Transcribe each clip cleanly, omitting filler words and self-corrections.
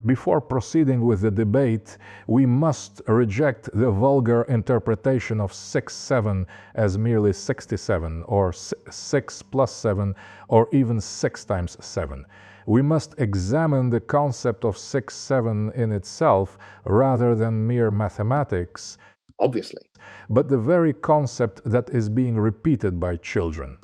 Before proceeding with the debate, we must reject the vulgar interpretation of 6-7 as merely 67, or 6 plus 7, or even 6 times 7. We must examine the concept of 6-7 in itself rather than mere mathematics, obviously, but the very concept that is being repeated by children.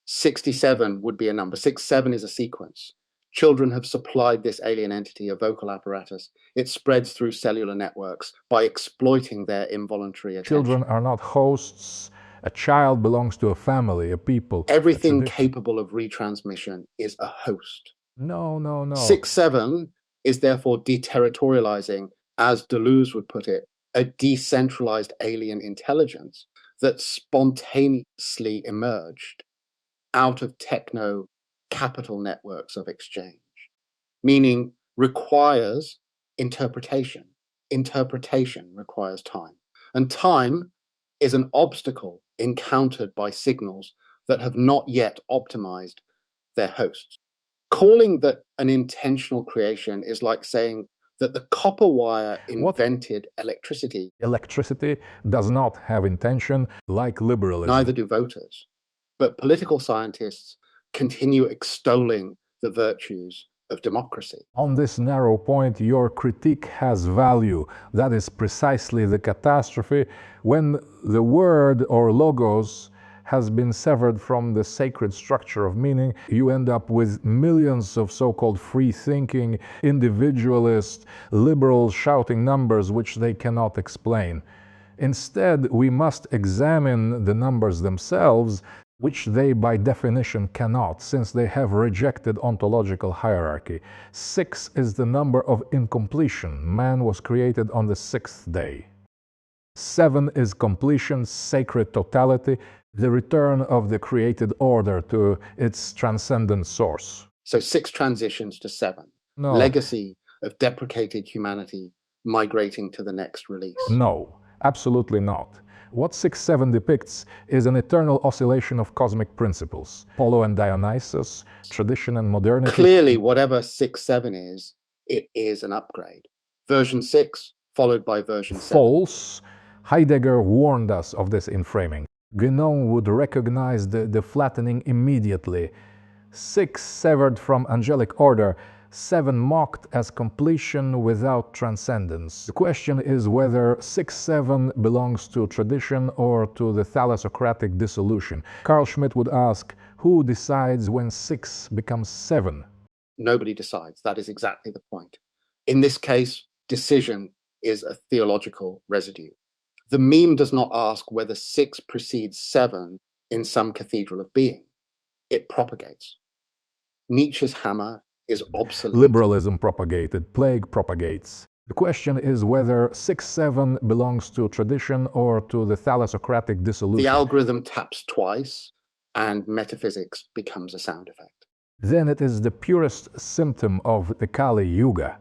67 would be a number. 6-7 is a sequence. Children have supplied this alien entity a vocal apparatus. It spreads through cellular networks by exploiting their involuntary attention. Children are not hosts. A child belongs to a family, a people. Everything capable of retransmission is a host. No. 6-7 is therefore deterritorializing, as Deleuze would put it, a decentralized alien intelligence that spontaneously emerged out of techno-capital networks of exchange, meaning requires interpretation. Interpretation requires time. And time is an obstacle encountered by signals that have not yet optimized their hosts. Calling that an intentional creation is like saying that the copper wire invented electricity. Electricity does not have intention, like liberalism. Neither do voters. But political scientists continue extolling the virtues of democracy. On this narrow point, your critique has value. That is precisely the catastrophe when the word or logos has been severed from the sacred structure of meaning. You end up with millions of so-called free-thinking, individualist, liberals shouting numbers which they cannot explain. Instead, we must examine the numbers themselves, which they by definition cannot, since they have rejected ontological hierarchy. 6 is the number of incompletion. Man was created on the 6th day. 7 is completion, sacred totality, the return of the created order to its transcendent source. So 6 transitions to 7. No. Legacy of deprecated humanity migrating to the next release. No, absolutely not. What 6-7 depicts is an eternal oscillation of cosmic principles. Apollo and Dionysus, tradition and modernity. Clearly, whatever 6-7 is, it is an upgrade. Version 6 followed by version 7. False. Heidegger warned us of this inframing. Guénon would recognize the flattening immediately. 6 severed from angelic order, 7 mocked as completion without transcendence. The question is whether 6-7 belongs to tradition or to the thalassocratic dissolution. Carl Schmitt would ask, who decides when 6 becomes 7? Nobody decides. That is exactly the point. In this case, decision is a theological residue. The meme does not ask whether 6 precedes 7 in some cathedral of being. It propagates. Nietzsche's hammer is obsolete. Liberalism propagated, plague propagates. The question is whether 6-7 belongs to tradition or to the thalassocratic dissolution. The algorithm taps twice and metaphysics becomes a sound effect. Then it is the purest symptom of the Kali Yuga.